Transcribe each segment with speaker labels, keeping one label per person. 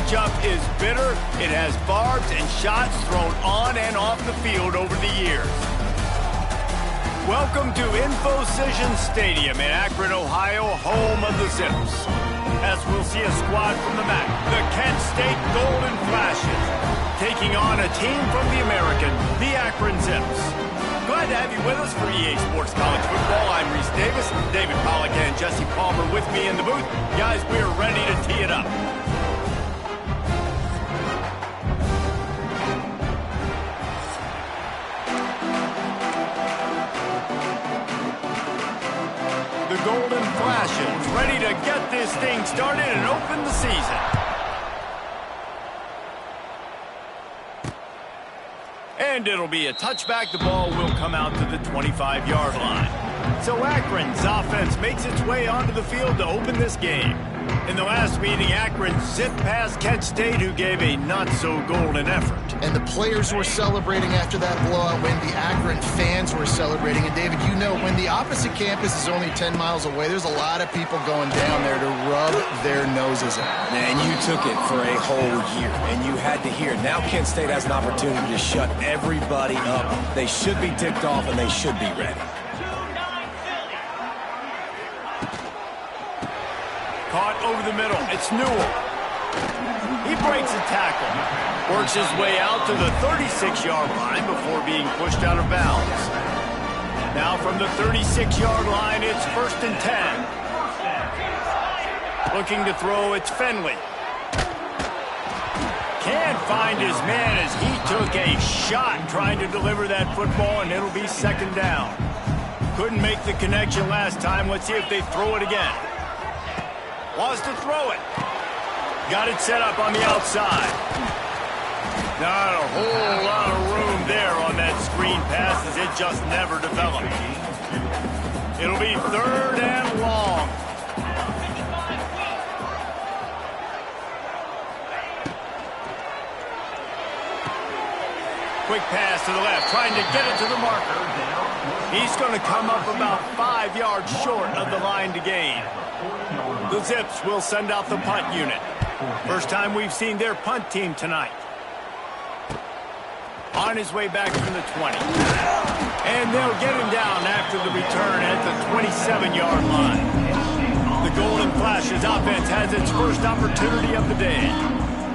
Speaker 1: matchup is bitter. It has barbs and shots thrown on and off the field over the years. Welcome to InfoCision Stadium in Akron, Ohio, home of the Zips. As we'll see a squad from the MAC, the Kent State Golden Flashes, taking on a team from the American, the Akron Zips. Glad to have you with us for EA Sports College Football. I'm Reese Davis, David Pollack and Jesse Palmer with me in the booth. Guys, we are ready to tee it up. The Golden Flashes ready to get this thing started and open the season. And it'll be a touchback. The ball will come out to the 25-yard line. So Akron's offense makes its way onto the field to open this game. In the last meeting, Akron zipped past Kent State, who gave a not-so-golden effort.
Speaker 2: And the players were celebrating after that blowout win. The Akron fans were celebrating. And, David, you know, when the opposite campus is only 10 miles away, there's a lot of people going down there to rub their noses out.
Speaker 3: Man, you took it for a whole year, and you had to hear it. Now Kent State has an opportunity to shut everybody up. They should be ticked off, and they should be ready.
Speaker 1: Caught over the middle. It's Newell. He breaks a tackle. Works his way out to the 36-yard line before being pushed out of bounds. Now from the 36-yard line, it's 1st and 10. Looking to throw, it's Finley. Can't find his man as he took a shot trying to deliver that football, and it'll be 2nd down. Couldn't make the connection last time. Let's see if they throw it again. Wants to throw it. Got it set up on the outside. Not a whole lot of room there on that screen pass as it just never developed. It'll be 3rd and long. Quick pass to the left, trying to get it to the marker. He's going to come up about 5 yards short of the line to gain. The Zips will send out the punt unit. First time we've seen their punt team tonight. On his way back from the 20. And they'll get him down after the return at the 27-yard line. The Golden Flashes offense has its first opportunity of the day.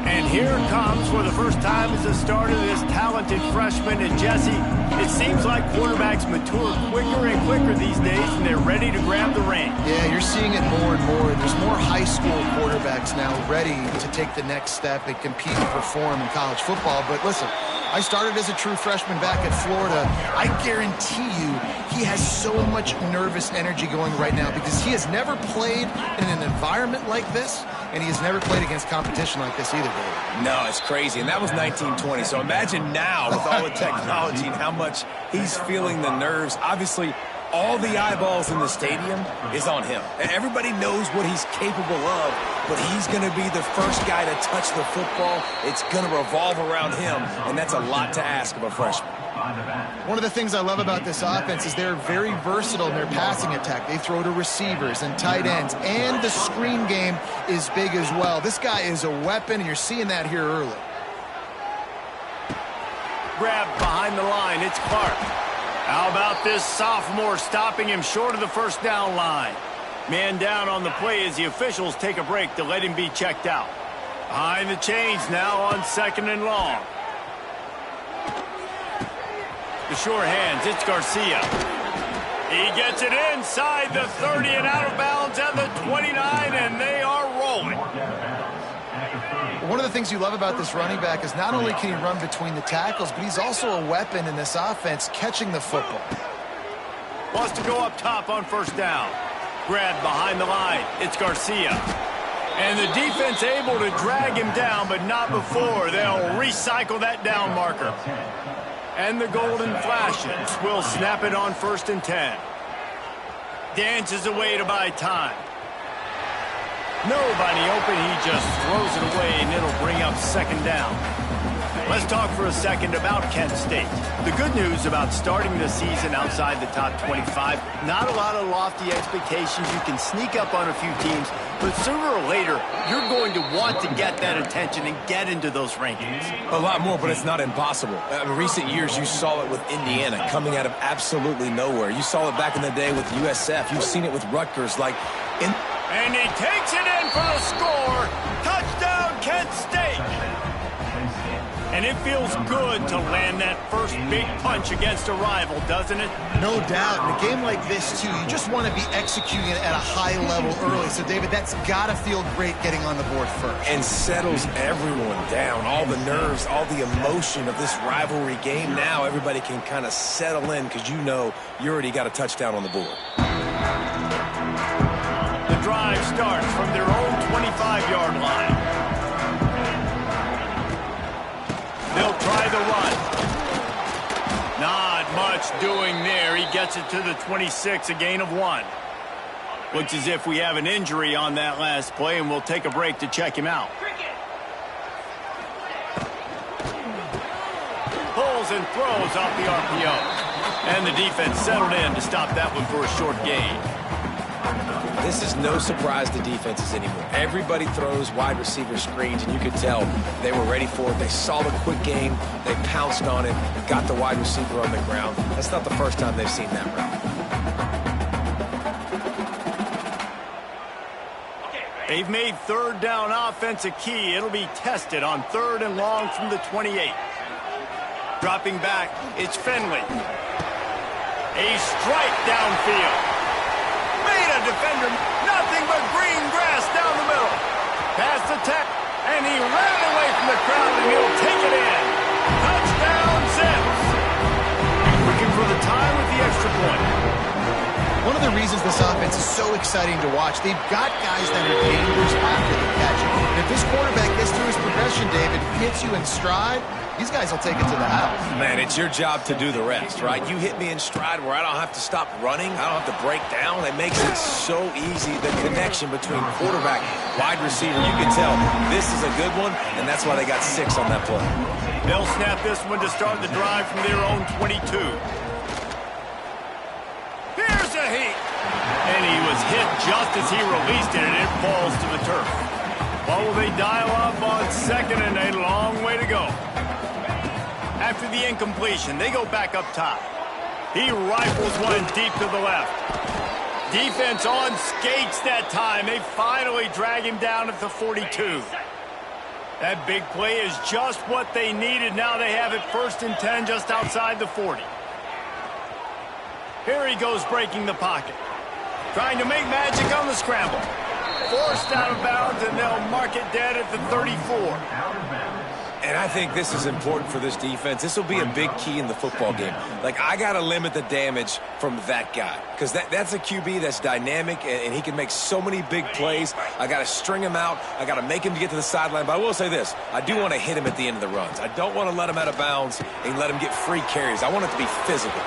Speaker 1: And here it comes for the first time as the start of this talented freshman. And Jesse, it seems like quarterbacks mature quicker and quicker these days, and they're ready to grab the reins.
Speaker 2: Yeah, you're seeing it more and more. There's more high school quarterbacks now ready to take the next step and compete and perform in college football. But listen, I started as a true freshman back at Florida. I guarantee you he has so much nervous energy going right now because he has never played in an environment like this, and he has never played against competition like this either, David.
Speaker 3: No, it's crazy, and that was 1920. So imagine now with all the technology and how much he's feeling the nerves. Obviously, all the eyeballs in the stadium is on him. And everybody knows what he's capable of, but he's going to be the first guy to touch the football. It's going to revolve around him, and that's a lot to ask of a freshman.
Speaker 2: One of the things I love about this offense is they're very versatile in their passing attack. They throw to receivers and tight ends, and the screen game is big as well. This guy is a weapon, and you're seeing that here early.
Speaker 1: Grabbed behind the line, it's Clark. How about this sophomore stopping him short of the 1st down line? Man down on the play as the officials take a break to let him be checked out. Behind the chains now on 2nd and long. The sure hands, it's Garcia. He gets it inside the 30 and out of bounds at the 29, and they are rolling.
Speaker 2: One of the things you love about this running back is not only can he run between the tackles, but he's also a weapon in this offense catching the football.
Speaker 1: Wants to go up top on 1st down. Grabbed behind the line, it's Garcia. And the defense able to drag him down, but not before. They'll recycle that down marker. And the Golden Flashes will snap it on 1st and 10. Dances away to buy time. Nobody open, he just throws it away, and it'll bring up 2nd down. Let's talk for a second about Kent State. The good news about starting the season outside the top 25, not a lot of lofty expectations. You can sneak up on a few teams, But sooner or later, you're going to want to get that attention and get into those rankings.
Speaker 3: A lot more, but it's not impossible. In recent years, you saw it with Indiana coming out of absolutely nowhere. You saw it back in the day with USF. You've seen it with Rutgers.
Speaker 1: And he takes it in for the score. Touchdown, Kent State. And it feels good to land that first big punch against a rival, doesn't it?
Speaker 2: No doubt. In a game like this, too, you just want to be executing it at a high level early. So, David, that's got to feel great getting on the board first.
Speaker 3: And settles everyone down. All the nerves, all the emotion of this rivalry game. Now everybody can kind of settle in because you know you already got a touchdown on the board.
Speaker 1: The drive starts from their own 25-yard line. They'll try the run. Not much doing there. He gets it to the 26, a gain of 1. Looks as if we have an injury on that last play, and we'll take a break to check him out. Pulls and throws off the RPO. And the defense settled in to stop that one for a short gain.
Speaker 3: This is no surprise to defenses anymore. Everybody throws wide receiver screens, and you could tell they were ready for it. They saw the quick game. They pounced on it, got the wide receiver on the ground. That's not the first time they've seen that route.
Speaker 1: They've made third down offense a key. It'll be tested on 3rd and long from the 28. Dropping back, it's Finley. A strike downfield. Made a defender, nothing but green grass down the middle. Past the tech, and he ran away from the crowd, and he'll take it in. Touchdown, Zips. Looking for the tie with the extra point.
Speaker 2: One of the reasons this offense is so exciting to watch, they've got guys that are dangerous after the catch. And if this quarterback gets through his progression, David, hits you in stride, these guys will take it to the house.
Speaker 3: Man, it's your job to do the rest, right? You hit me in stride where I don't have to stop running. I don't have to break down. It makes it so easy, the connection between quarterback, wide receiver. You can tell this is a good one, and that's why they got 6 on that play.
Speaker 1: They'll snap this one to start the drive from their own 22. Here's a heat. And he was hit just as he released it, and it falls to the turf. What will they dial up on 2nd and a long way to go? After the incompletion, they go back up top. He rifles one deep to the left. Defense on skates that time. They finally drag him down at the 42. That big play is just what they needed. Now they have it 1st and 10 just outside the 40. Here he goes breaking the pocket. Trying to make magic on the scramble. Forced out of bounds, and they'll mark it dead at the 34.
Speaker 3: And I think this is important for this defense. This will be a big key in the football game. Like, I got to limit the damage from that guy because that's a QB that's dynamic, and he can make so many big plays. I got to string him out. I got to make him get to the sideline. But I will say this. I do want to hit him at the end of the runs. I don't want to let him out of bounds and let him get free carries. I want it to be physical.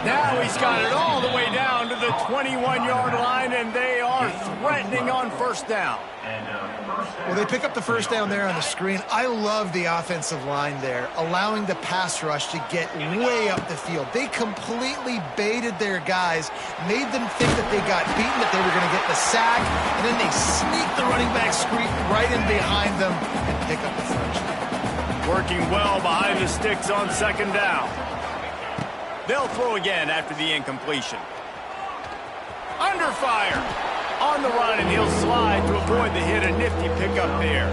Speaker 1: Now he's got it all the way down to the 21-yard line, and they are threatening on 1st down.
Speaker 2: Well, they pick up the 1st down there on the screen. I love the offensive line there, allowing the pass rush to get way up the field. They completely baited their guys, made them think that they got beaten, that they were going to get the sack, and then they sneak the running back screen right in behind them and pick up the 1st down.
Speaker 1: Working well behind the sticks on 2nd down. They'll throw again after the incompletion. Under fire. On the run, and he'll slide to avoid the hit. A nifty pickup there.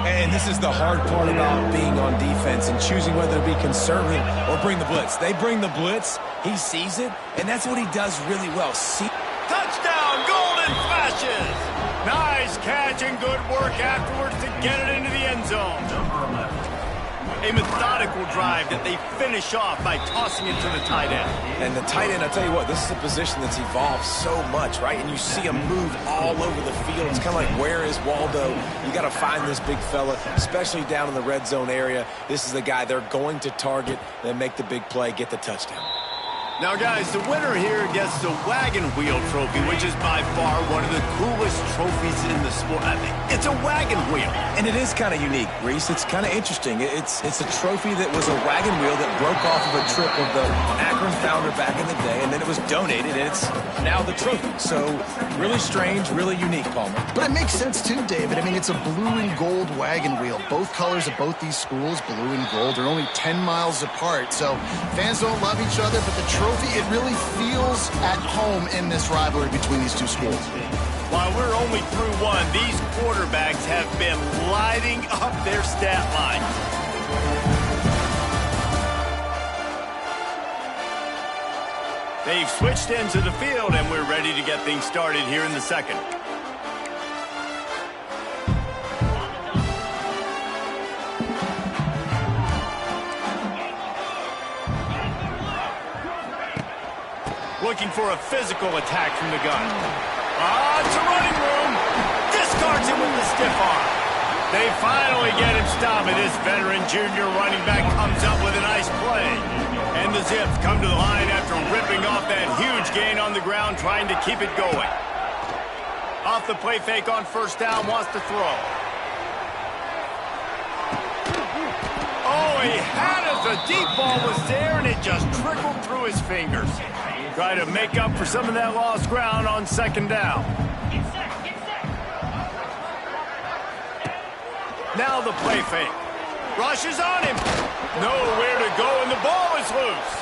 Speaker 3: And this is the hard part about being on defense and choosing whether to be conservative or bring the blitz. They bring the blitz. He sees it, and that's what he does really well.
Speaker 1: Touchdown, Golden Flashes. Nice catch and good work afterwards to get it into the end zone. A methodical drive that they finish off by tossing it to the tight end.
Speaker 3: And the tight end, I tell you what, this is a position that's evolved so much, right? And you see him move all over the field. It's kind of like, where is Waldo? You got to find this big fella, especially down in the red zone area. This is the guy they're going to target, then make the big play, get the touchdown.
Speaker 1: Now, guys, the winner here gets the Wagon Wheel Trophy, which is by far one of the coolest trophies in the sport. I mean, it's a wagon wheel.
Speaker 3: And it is kind of unique, Reese. It's kind of interesting. It's a trophy that was a wagon wheel that broke off of a trip of the Akron founder back in the day, and then it was donated, and it's now the trophy. So really strange, really unique, Palmer.
Speaker 2: But it makes sense too, David. I mean, it's a blue and gold wagon wheel. Both colors of both these schools, blue and gold, are only 10 miles apart. So fans don't love each other, but the trophy, it really feels at home in this rivalry between these two schools.
Speaker 1: While we're only through one, these quarterbacks have been lighting up their stat line. They've switched into the field, and we're ready to get things started here in the second. Looking for a physical attack from the gun. It's a running room. Discards him with the stiff arm. They finally get him stopped, and this veteran junior running back comes up with a nice play. And the Zips come to the line after ripping off that huge gain on the ground, trying to keep it going. Off the play fake on first down, wants to throw. Oh, he had it. The deep ball was there, and it just trickled through his fingers. Try to make up for some of that lost ground on second down. Now the play fake. Rushes on him. Nowhere to go, and the ball is loose.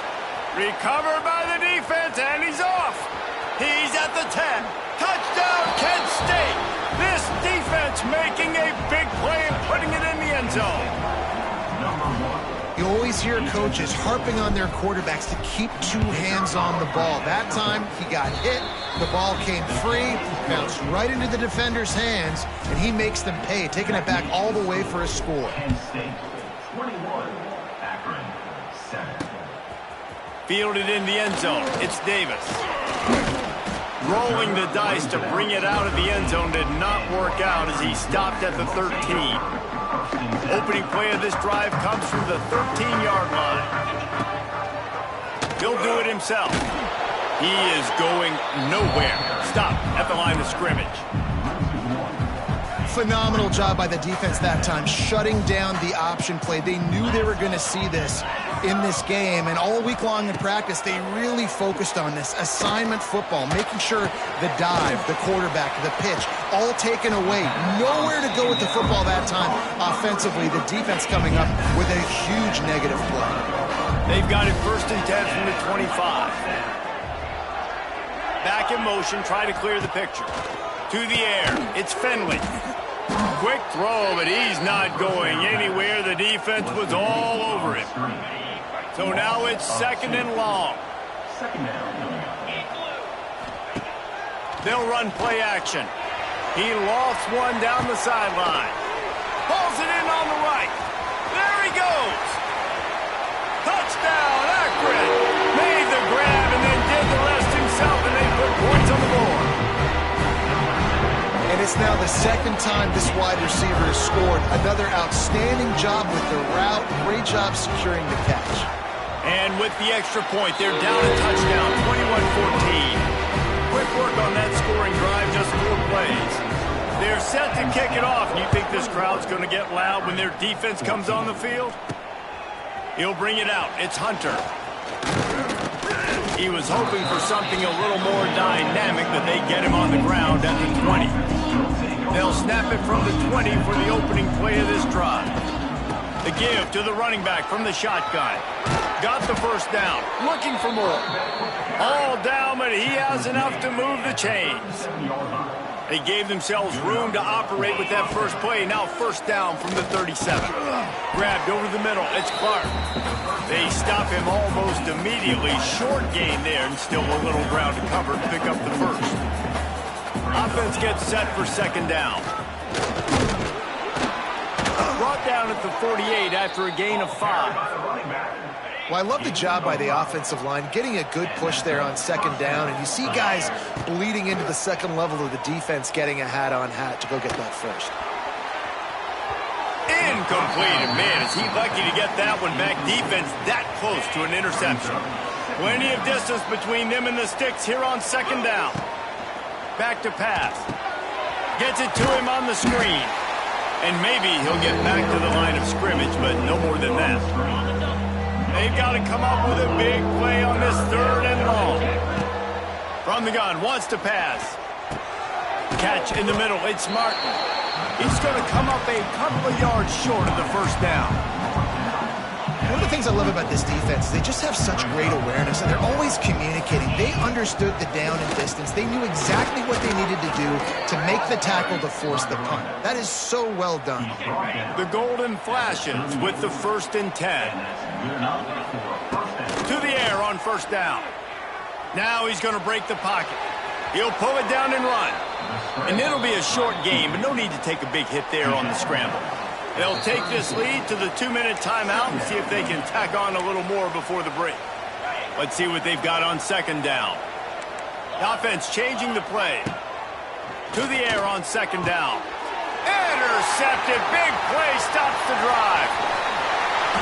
Speaker 1: Recovered by the defense, and he's off. He's at the 10. Touchdown, Kent State. This defense making a big play and putting it in the end zone.
Speaker 2: You always hear coaches harping on their quarterbacks to keep two hands on the ball. That time, he got hit, the ball came free, bounced right into the defender's hands, and he makes them pay, taking it back all the way for a score.
Speaker 1: Fielded in the end zone, it's Davis. Rolling the dice to bring it out of the end zone did not work out as he stopped at the 13. Opening play of this drive comes from the 13-yard line. He'll do it himself. He is going nowhere. Stop at the line of scrimmage.
Speaker 2: Phenomenal job by the defense that time, shutting down the option play. They knew they were going to see this in this game, and all week long in practice, they really focused on this assignment football, making sure the dive, the quarterback, the pitch, all taken away. Nowhere to go with the football that time offensively. The defense coming up with a huge negative play.
Speaker 1: They've got it 1st and 10 from the 25. Back in motion, try to clear the picture. To the air, it's Finley. Quick throw, but he's not going anywhere. The defense was all over him. So now it's 2nd and long. They'll run play action. He lost one down the sideline. Pulls it in on the right. There he goes. Touchdown, Akron. Made the grab and then did the rest himself, and they put points on the board.
Speaker 2: And it's now the 2nd time this wide receiver has scored. Another outstanding job with the route. Great job securing the catch.
Speaker 1: And with the extra point, they're down a touchdown, 21-14. Quick work on that scoring drive, just 4 plays. They're set to kick it off. You think this crowd's going to get loud when their defense comes on the field? He'll bring it out. It's Hunter. He was hoping for something a little more dynamic, but they get him on the ground at the 20. They'll snap it from the 20 for the opening play of this drive. The give to the running back from the shotgun. Got the first down. Looking for more. All down, but he has enough to move the chains. They gave themselves room to operate with that first play. Now 1st down from the 37. Grabbed over the middle. It's Clark. They stop him almost immediately. Short gain there, and still a little ground to cover to pick up the first. Offense gets set for 2nd down. Brought down at the 48 after a gain of 5.
Speaker 2: Well, I love the job by the offensive line, getting a good push there on 2nd down, and you see guys bleeding into the 2nd level of the defense getting a hat-on-hat to go get that first.
Speaker 1: Incomplete, and man, is he lucky to get that one back. Defense that close to an interception. Plenty of distance between them and the sticks here on 2nd down. Back to pass. Gets it to him on the screen. And maybe he'll get back to the line of scrimmage, but no more than that. They've got to come up with a big play on this 3rd and long. From the gun, wants to pass. Catch in the middle, it's Martin. He's going to come up a couple of yards short of the first down.
Speaker 2: One of the things I love about this defense is they just have such great awareness, and they're always communicating. They understood the down and distance. They knew exactly what they needed to do to make the tackle to force the punt. That is so well done.
Speaker 1: The golden flashes with the 1st and 10. To the air on 1st down. Now he's going to break the pocket. He'll pull it down and run. And it'll be a short game, but no need to take a big hit there on the scramble. They'll take this lead to the 2-minute timeout and see if they can tack on a little more before the break. Let's see what they've got on 2nd down. The offense changing the play. To the air on 2nd down. Intercepted. Big play stops the drive.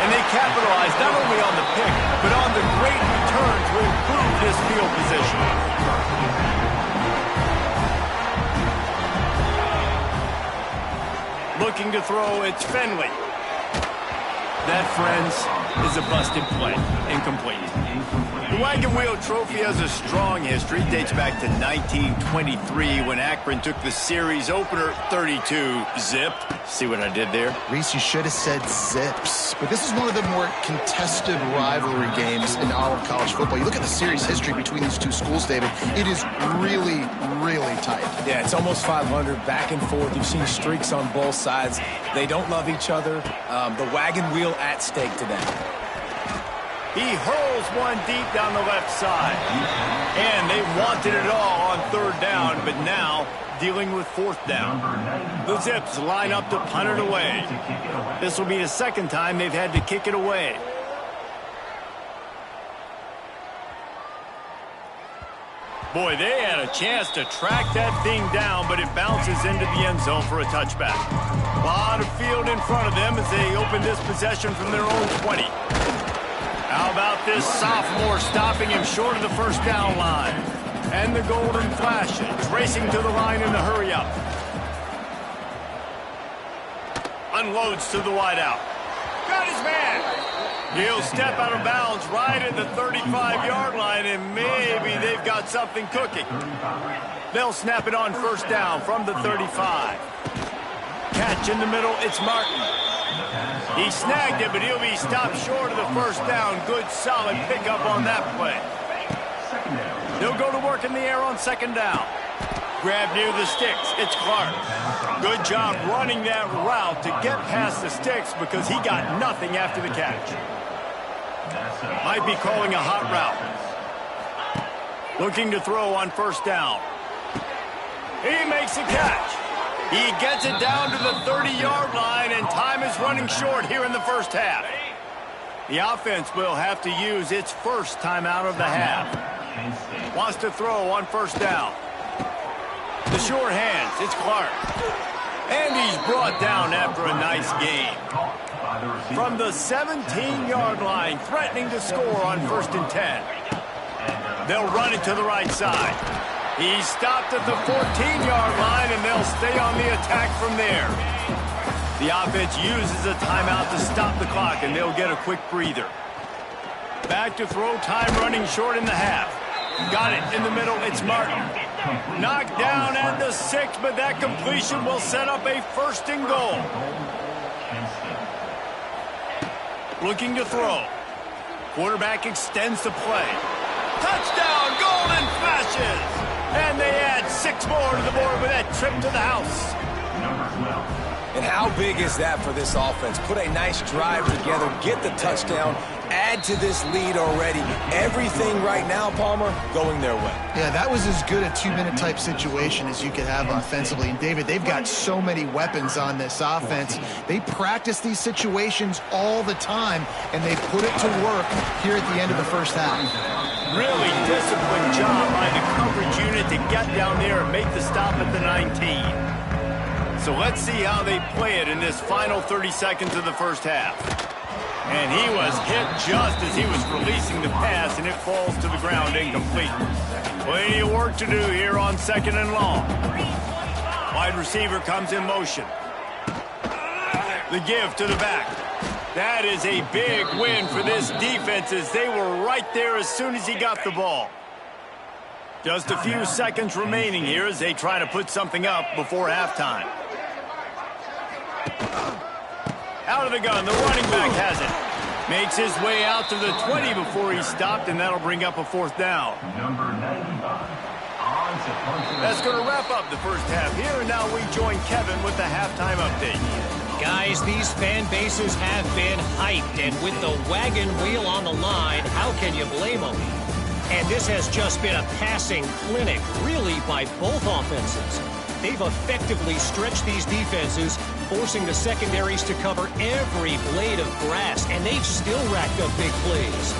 Speaker 1: And they capitalize not only on the pick, but on the great return to improve this field position. Looking to throw, it's Finley. That, friends, is a busted play. Incomplete. The Wagon Wheel Trophy has a strong history. Dates back to 1923 when Akron took the series opener 32-zip. See what I did there?
Speaker 2: Reese, you should have said zips. But this is one of the more contested rivalry games in all of college football. You look at the series history between these two schools, David. It is really, really tight.
Speaker 3: Yeah, it's almost 500, back and forth. You've seen streaks on both sides. They don't love each other. The Wagon Wheel at stake today.
Speaker 1: He hurls one deep down the left side. And they wanted it all on 3rd down, but now dealing with 4th down. The Zips line up to punt it away. This will be the 2nd time they've had to kick it away. Boy, they had a chance to track that thing down, but it bounces into the end zone for a touchback. A lot of field in front of them as they open this possession from their own 20. How about this sophomore stopping him short of the 1st down line? And the golden flashes, racing to the line in the hurry-up. Unloads to the wideout. Got his man. He'll step out of bounds right at the 35-yard line, and maybe they've got something cooking. They'll snap it on 1st down from the 35. Catch in the middle, it's Martin. He snagged it, but he'll be stopped short of the 1st down. Good, solid pickup on that play. They'll go to work in the air on 2nd down. Grab near the sticks. It's Clark. Good job running that route to get past the sticks because he got nothing after the catch. Might be calling a hot route. Looking to throw on 1st down. He makes a catch. He gets it down to the 30-yard line, and time is running short here in the 1st half. The offense will have to use its 1st timeout of the half. Wants to throw on 1st down. The short hands, it's Clark. And he's brought down after a nice game. From the 17-yard line, threatening to score on 1st and 10. They'll run it to the right side. He's stopped at the 14-yard line, and they'll stay on the attack from there. The offense uses a timeout to stop the clock, and they'll get a quick breather. Back to throw, time running short in the half. Got it in the middle, it's Martin. Knocked down at the 6, but that completion will set up a 1st and goal. Looking to throw. Quarterback extends the play. Touchdown, golden flashes! And they add 6 more to the board with that trip to the house.
Speaker 3: And how big is that for this offense? Put a nice drive together, get the touchdown, add to this lead already. Everything right now, Palmer, going their way.
Speaker 2: Yeah, that was as good a 2-minute type situation as you could have offensively. And, David, they've got so many weapons on this offense. They practice these situations all the time, and they put it to work here at the end of the 1st half.
Speaker 1: Really disciplined job by the coverage unit to get down there and make the stop at the 19. So let's see how they play it in this final 30 seconds of the 1st half. And he was hit just as he was releasing the pass, and it falls to the ground incomplete. Plenty of work to do here on 2nd and long. Wide Wide receiver comes in motion. The give to the back. That is a big win for this defense as they were right there as soon as he got the ball. Just a few seconds remaining here as they try to put something up before halftime. Out of the gun, the running back has it. Makes his way out to the 20 before he's stopped, and that'll bring up a fourth down. That's going to wrap up the first half here, and now we join Kevin with the halftime update.
Speaker 4: Guys, these fan bases have been hyped, and with the wagon wheel on the line, how can you blame them? And this has just been a passing clinic, really, by both offenses. They've effectively stretched these defenses, forcing the secondaries to cover every blade of grass, and they've still racked up big plays.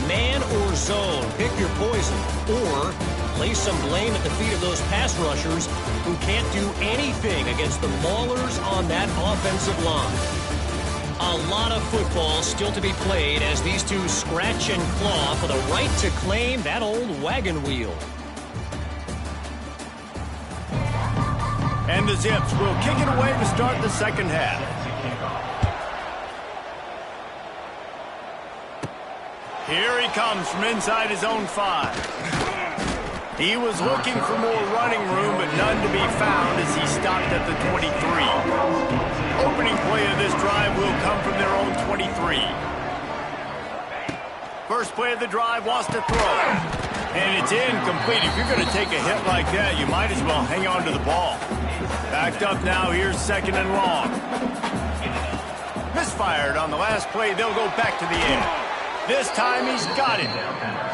Speaker 4: Man or zone, pick your poison, or place some blame at the feet of those pass rushers who can't do anything against the maulers on that offensive line. A lot of football still to be played as these two scratch and claw for the right to claim that old wagon wheel.
Speaker 1: And the Zips will kick it away to start the second half. Here he comes from inside his own 5. He was looking for more running room, but none to be found as he stopped at the 23. Opening play of this drive will come from their own 23. First play of the drive wants to throw. And it's incomplete. If you're going to take a hit like that, you might as well hang on to the ball. Backed up now, here's second and long. Misfired on the last play, they'll go back to the end. This time he's got it.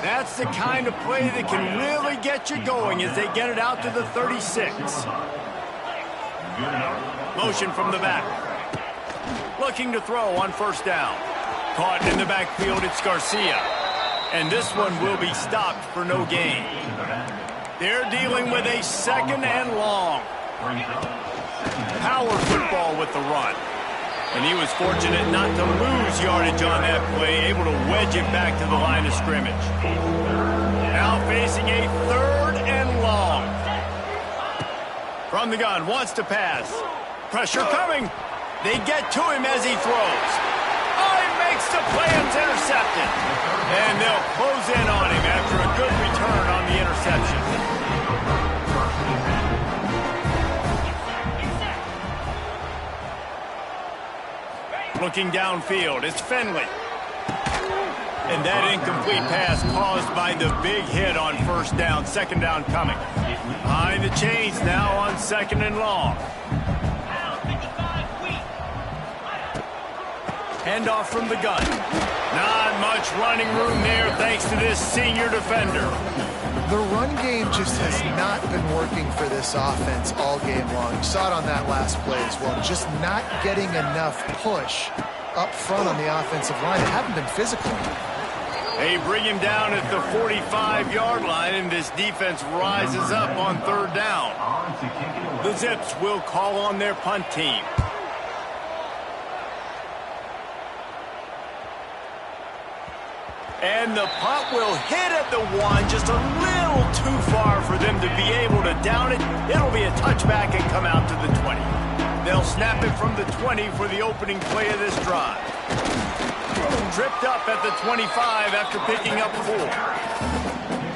Speaker 1: That's the kind of play that can really get you going as they get it out to the 36. Motion from the back. Looking to throw on first down. Caught in the backfield, it's Garcia. And this one will be stopped for no gain. They're dealing with a second and long. Power football with the run. And he was fortunate not to lose yardage on that play, able to wedge it back to the line of scrimmage. Now facing a third and long. From the gun, wants to pass. Pressure coming. They get to him as he throws. Oh, he makes the play, it's intercepted. And they'll close in on him after a good return on the interception. Looking downfield, it's Finley. And that incomplete pass caused by the big hit on first down. Second down coming. Behind the chains now on second and long. Handoff from the gun. Not much running room there thanks to this senior defender.
Speaker 2: The run game just has not been working for this offense all game long. You saw it on that last play as well. Just not getting enough push up front on the offensive line. They haven't been physical.
Speaker 1: They bring him down at the 45-yard line, and this defense rises up on third down. The Zips will call on their punt team. And the punt will hit at the 1, just a little too far for them to be able to down it. It'll be a touchback and come out to the 20. They'll snap it from the 20 for the opening play of this drive. Tripped up at the 25 after picking up 4.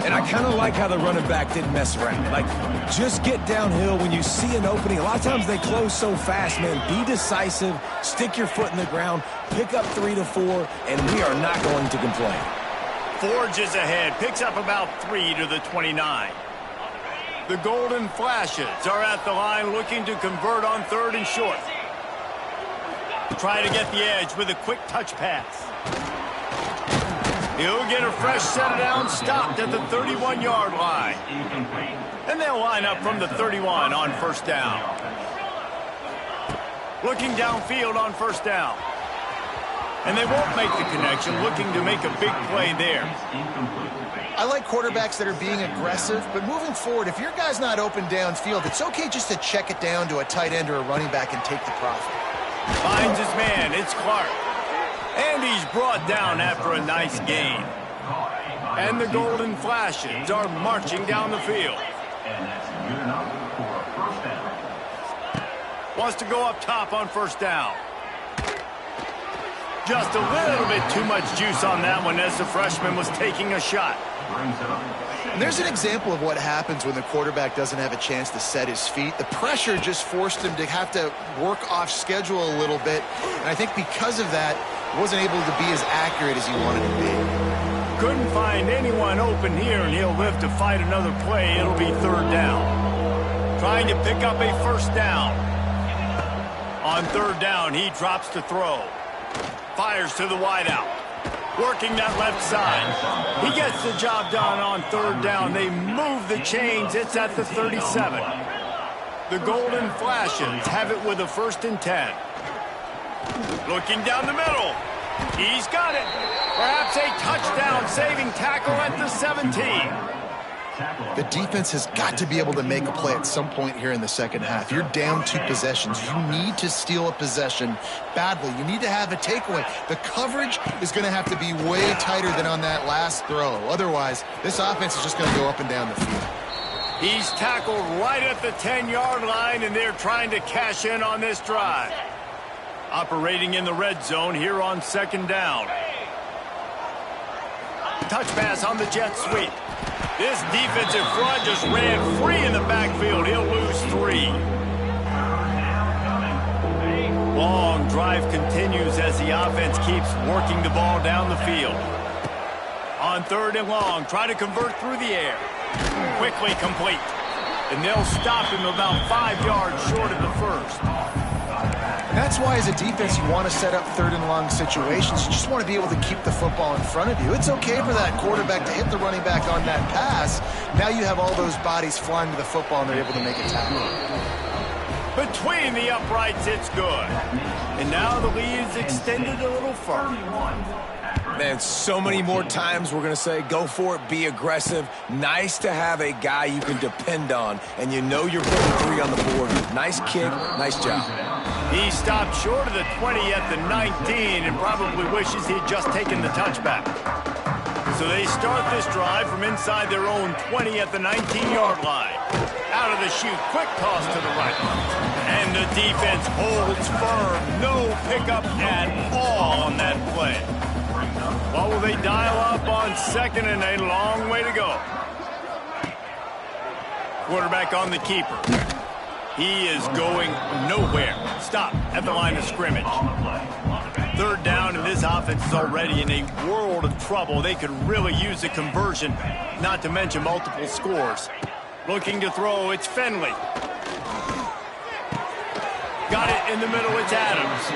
Speaker 3: And I kind of like how the running back didn't mess around. Like, just get downhill when you see an opening. A lot of times they close so fast, man. Be decisive, stick your foot in the ground, pick up 3 to 4, and we are not going to complain.
Speaker 1: Forges ahead, picks up about 3 to the 29. The Golden Flashes are at the line looking to convert on third and short. Try to get the edge with a quick touch pass. He'll get a fresh set down, stopped at the 31-yard line. And they'll line up from the 31 on first down. Looking downfield on first down. And they won't make the connection, looking to make a big play there.
Speaker 2: I like quarterbacks that are being aggressive, but moving forward, if your guy's not open downfield, it's okay just to check it down to a tight end or a running back and take the profit.
Speaker 1: Finds his man, it's Clark. And he's brought down after a nice gain. And the Golden Flashes are marching down the field. Wants to go up top on first down. Just a little bit too much juice on that one as the freshman was taking a shot.
Speaker 2: And there's an example of what happens when the quarterback doesn't have a chance to set his feet. The pressure just forced him to have to work off schedule a little bit. And I think because of that, he wasn't able to be as accurate as he wanted to be.
Speaker 1: Couldn't find anyone open here, and he'll live to fight another play. It'll be third down. Trying to pick up a first down. On third down, he drops to throw. Fires to the wideout. Working that left side. He gets the job done on third down. They move the chains. It's at the 37. The Golden Flashes have it with a 1st and 10. Looking down the middle. He's got it. Perhaps a touchdown-saving tackle at the 17.
Speaker 2: The defense has got to be able to make a play at some point here in the second half. You're down 2 possessions. You need to steal a possession badly. You need to have a takeaway. The coverage is going to have to be way tighter than on that last throw. Otherwise, this offense is just going to go up and down the field.
Speaker 1: He's tackled right at the 10-yard line, and they're trying to cash in on this drive. Operating in the red zone here on 2nd down. Touch pass on the jet sweep. This defensive front just ran free in the backfield. He'll lose 3. Long drive continues as the offense keeps working the ball down the field. On 3rd and long, try to convert through the air. Quickly complete. And they'll stop him about 5 yards short of the 1st.
Speaker 2: That's why, as a defense, you want to set up 3rd and long situations. You just want to be able to keep the football in front of you. It's okay for that quarterback to hit the running back on that pass. Now you have all those bodies flying to the football, and they're able to make a tackle.
Speaker 1: Between the uprights, it's good. And now the lead is extended a little further.
Speaker 3: Man, so many more times we're going to say, go for it, be aggressive. Nice to have a guy you can depend on, and you know you're putting 3 on the board. Nice kick, nice job.
Speaker 1: He stopped short of the 20 at the 19 and probably wishes he'd just taken the touchback. So they start this drive from inside their own 20 at the 19-yard line. Out of the chute, quick toss to the right. And the defense holds firm. No pickup at all on that play. What will they dial up on 2nd and a long way to go? Quarterback on the keeper. He is going nowhere. Stop at the line of scrimmage. 3rd down, and this offense is already in a world of trouble. They could really use a conversion, not to mention multiple scores. Looking to throw, it's Finley. Got it in the middle, it's Adams.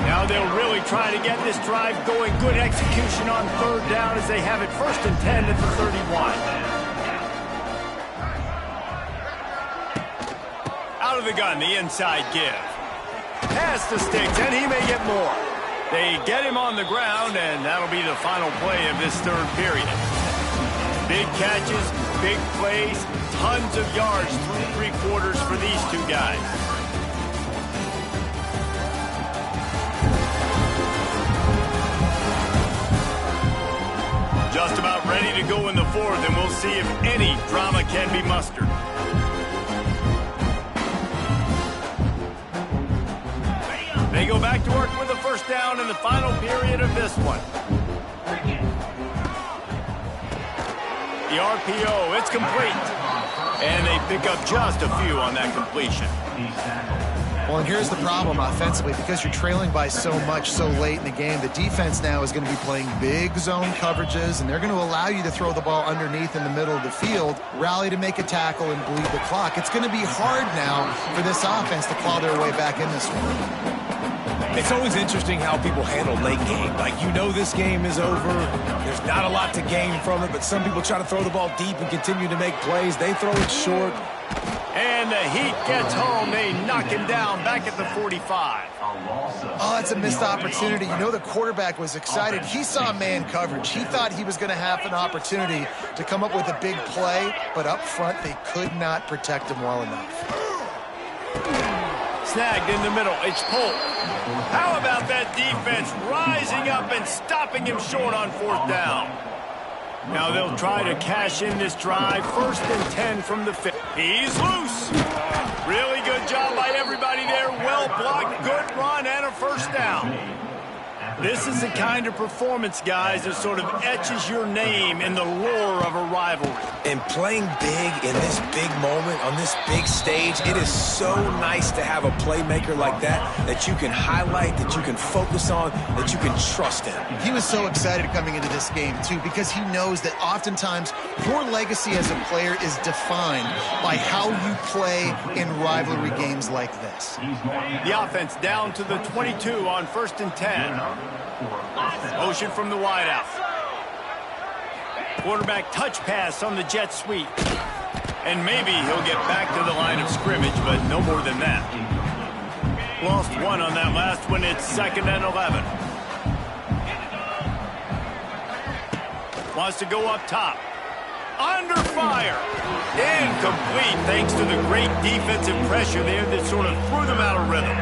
Speaker 1: Now they'll really try to get this drive going. Good execution on 3rd down as they have it 1st and 10 at the 31. Out of the gun, the inside give. Pass the sticks, and he may get more. They get him on the ground, and that'll be the final play of this 3rd period. Big catches, big plays, tons of yards through 3 quarters for these 2 guys. Just about ready to go in the 4th, and we'll see if any drama can be mustered. They go back to work with a 1st down in the final period of this one. The RPO, it's complete. And they pick up just a few on that completion.
Speaker 2: Well, and here's the problem offensively. Because you're trailing by so much so late in the game, the defense now is going to be playing big zone coverages, and they're going to allow you to throw the ball underneath in the middle of the field, rally to make a tackle, and bleed the clock. It's going to be hard now for this offense to claw their way back in this one.
Speaker 3: It's always interesting how people handle late game. Like, you know this game is over. There's not a lot to gain from it, but some people try to throw the ball deep and continue to make plays. They throw it short.
Speaker 1: And the Heat gets home. They knock him down back at the 45.
Speaker 2: Oh, that's a missed opportunity. You know the quarterback was excited. He saw man coverage. He thought he was going to have an opportunity to come up with a big play, but up front they could not protect him well enough.
Speaker 1: Snagged in the middle. It's Polk. How about that defense rising up and stopping him short on 4th down? Now they'll try to cash in this drive. 1st and 10 from the 5th. He's loose. Really good job by everybody there. Well blocked, good run, and a first down. This is the kind of performance, guys, that sort of etches your name in the lore of a rivalry.
Speaker 3: And playing big in this big moment, on this big stage, it is so nice to have a playmaker like that you can highlight, that you can focus on, that you can trust in.
Speaker 2: He was so excited coming into this game, too, because he knows that oftentimes your legacy as a player is defined by how you play in rivalry games like this.
Speaker 1: The offense down to the 22 on 1st and 10. Motion from the wideout. Quarterback touch pass on the jet sweep. And maybe he'll get back to the line of scrimmage, but no more than that. Lost one on that last one. It's 2nd and 11. Wants to go up top. Under fire. Incomplete thanks to the great defensive pressure there that sort of threw them out of rhythm.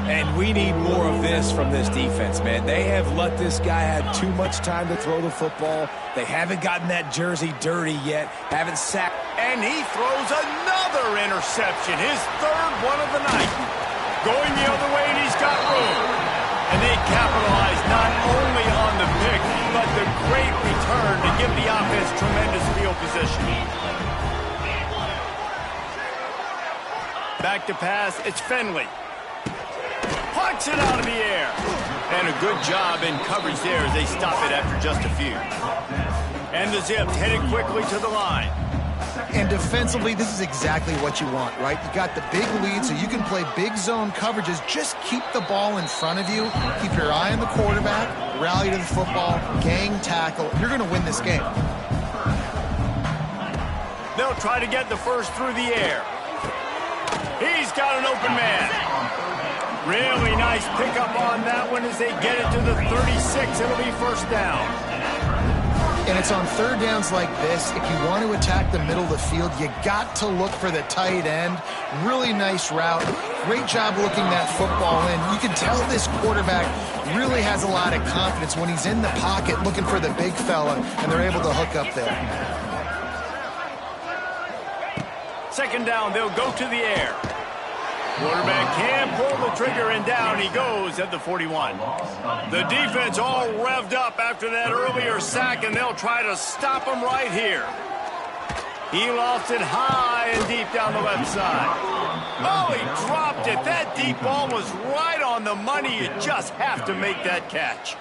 Speaker 3: And we need more of this from this defense, man. They have let this guy have too much time to throw the football. They haven't gotten that jersey dirty yet, haven't sacked.
Speaker 1: And he throws another interception, his 3rd one of the night. Going the other way, and he's got room. And they capitalize not only on the pick, but the great return to give the offense tremendous field position. Back to pass, it's Finley. Plucks it out of the air. And a good job in coverage there as they stop it after just a few. And the Zips headed quickly to the line.
Speaker 2: And defensively, this is exactly what you want, right? You got the big lead, so you can play big zone coverages. Just keep the ball in front of you. Keep your eye on the quarterback. Rally to the football. Gang tackle. You're going to win this game.
Speaker 1: They'll try to get the first through the air. He's got an open man. Really nice pickup on that one as they get it to the 36. It'll be first down.
Speaker 2: And it's on 3rd downs like this. If you want to attack the middle of the field, you got to look for the tight end. Really nice route. Great job looking that football in. You can tell this quarterback really has a lot of confidence when he's in the pocket looking for the big fella, and they're able to hook up there.
Speaker 1: 2nd down, they'll go to the air. Quarterback can pull the trigger, and down he goes at the 41. The defense all revved up after that earlier sack, and they'll try to stop him right here. He lost it high and deep down the left side. Oh, he dropped it. That deep ball was right on the money. You just have to make that catch.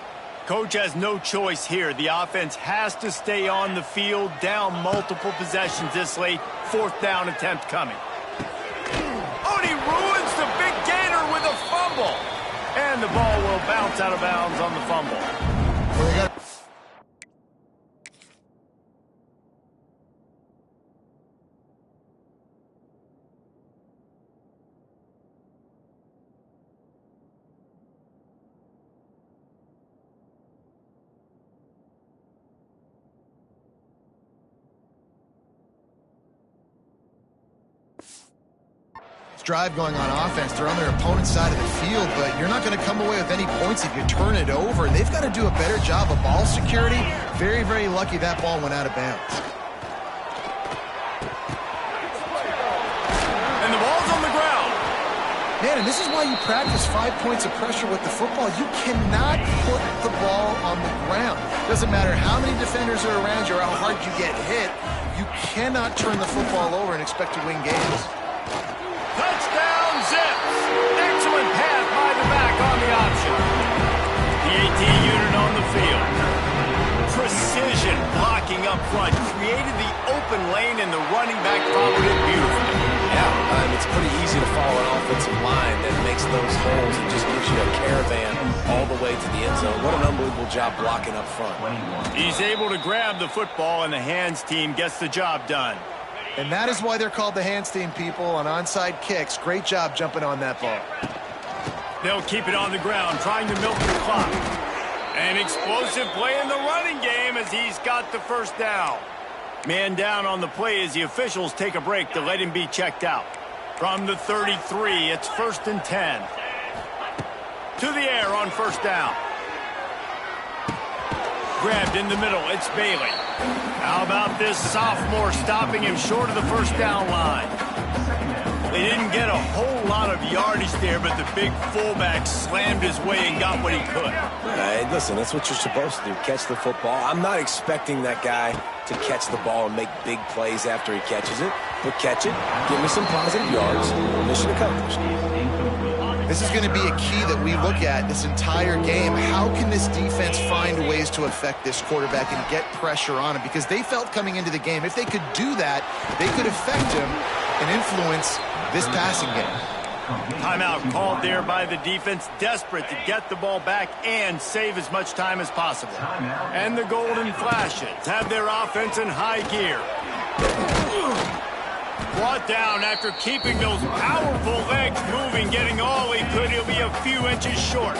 Speaker 1: Coach has no choice here. The offense has to stay on the field, down multiple possessions this late. 4th down attempt coming. Oh, and he ruins the big gainer with a fumble. And the ball will bounce out of bounds on the fumble.
Speaker 2: Drive going on offense. They're on their opponent's side of the field, but you're not going to come away with any points if you turn it over. They've got to do a better job of ball security. Very, very lucky that ball went out of bounds.
Speaker 1: And the ball's on the ground.
Speaker 2: Man, and this is why you practice 5 points of pressure with the football. You cannot put the ball on the ground. Doesn't matter how many defenders are around you or how hard you get hit. You cannot turn the football over and expect to win games.
Speaker 1: Touchdown, Zips. Excellent pass by the back on the option. The 18 unit on the field. Precision blocking up front. Created the open lane, and the running back followed it beautifully.
Speaker 3: Yeah, it's pretty easy to follow an offensive line that makes those holes and just gives you a caravan all the way to the end zone. What an unbelievable job blocking up front.
Speaker 1: He's able to grab the football, and the hands team gets the job done.
Speaker 2: And that is why they're called the hands team, people, on onside kicks. Great job jumping on that ball.
Speaker 1: They'll keep it on the ground, trying to milk the clock. An explosive play in the running game as he's got the first down. Man down on the play as the officials take a break to let him be checked out. From the 33, it's 1st and 10. To the air on 1st down. Grabbed in the middle, it's Bailey. How about this sophomore stopping him short of the 1st down line? They didn't get a whole lot of yardage there, but the big fullback slammed his way and got what he could.
Speaker 3: Hey, listen, that's what you're supposed to do, catch the football. I'm not expecting that guy to catch the ball and make big plays after he catches it, but catch it, give me some positive yards, mission accomplished.
Speaker 2: This is going to be a key that we look at this entire game. How can this defense find ways to affect this quarterback and get pressure on him? Because they felt coming into the game, if they could do that, they could affect him and influence this passing game.
Speaker 1: Timeout called there by the defense, desperate to get the ball back and save as much time as possible. And the Golden Flashes have their offense in high gear. Brought down after keeping those powerful legs moving, getting all he could. He'll be a few inches short.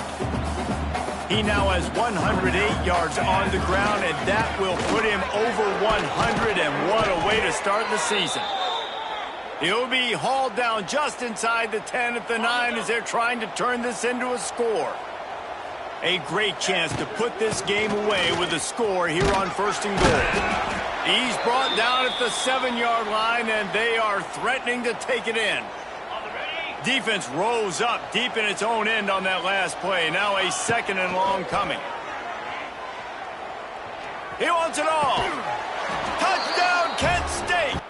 Speaker 1: He now has 108 yards on the ground, and that will put him over 100, and what a way to start the season. He'll be hauled down just inside the 10 at the 9 as they're trying to turn this into a score. A great chance to put this game away with a score here on 1st and goal. He's brought down at the 7-yard line, and they are threatening to take it in. Defense rose up deep in its own end on that last play. Now a 2nd and long coming. He wants it all. Touchdown, Kent State.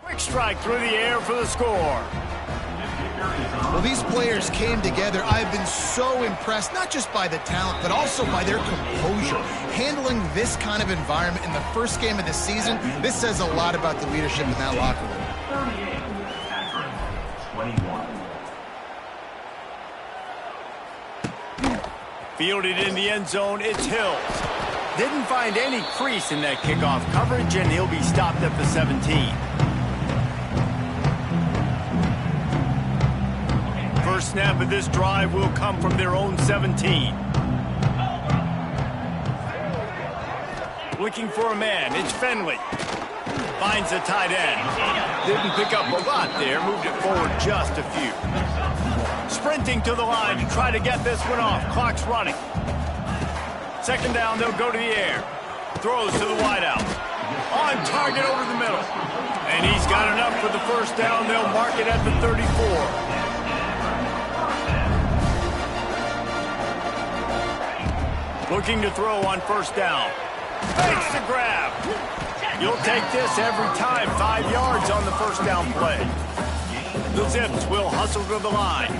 Speaker 1: Quick strike through the air for the score.
Speaker 2: Well, these players came together. I've been so impressed, not just by the talent, but also by their composure. Handling this kind of environment in the first game of the season, this says a lot about the leadership in that locker room.
Speaker 1: Fielded in the end zone, it's Hills. Didn't find any crease in that kickoff coverage, and he'll be stopped at the 17. First snap of this drive will come from their own 17. Looking for a man, it's Finley. Finds a tight end. Didn't pick up a lot there, moved it forward just a few. Sprinting to the line to try to get this one off. Clock's running. 2nd down, they'll go to the air. Throws to the wideout. On target over the middle. And he's got enough for the 1st down. They'll mark it at the 34. Looking to throw on 1st down. Makes the grab. You'll take this every time. 5 yards on the 1st down play. The Zips will hustle to the line.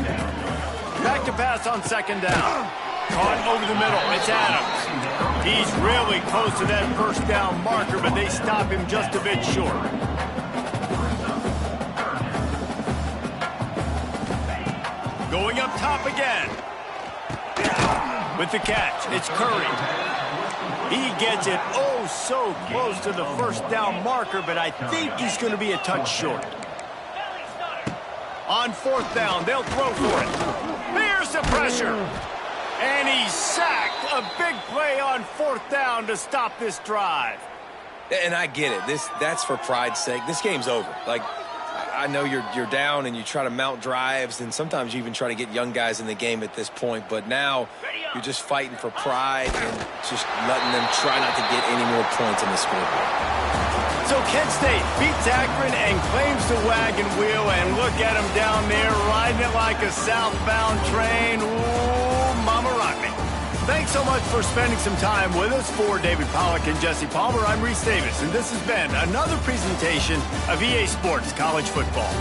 Speaker 1: Back to pass on 2nd down. Caught over the middle. It's Adams. He's really close to that 1st down marker, but they stop him just a bit short. Going up top again. With the catch, it's Curry. He gets it oh so close to the 1st down marker, but I think he's going to be a touch short. On 4th down, they'll throw for it. Here's the pressure. And he's sacked. A big play on 4th down to stop this drive.
Speaker 3: And I get it. That's for pride's sake. This game's over. Like, I know you're down and you try to mount drives, and sometimes you even try to get young guys in the game at this point, but now you're just fighting for pride and just letting them try not to get any more points in the scoreboard.
Speaker 1: So Kent State beats Akron and claims the wagon wheel, and look at him down there riding it like a southbound train. Ooh, mama rock me. Thanks so much for spending some time with us. For David Pollack and Jesse Palmer, I'm Reese Davis, and this has been another presentation of EA Sports College Football.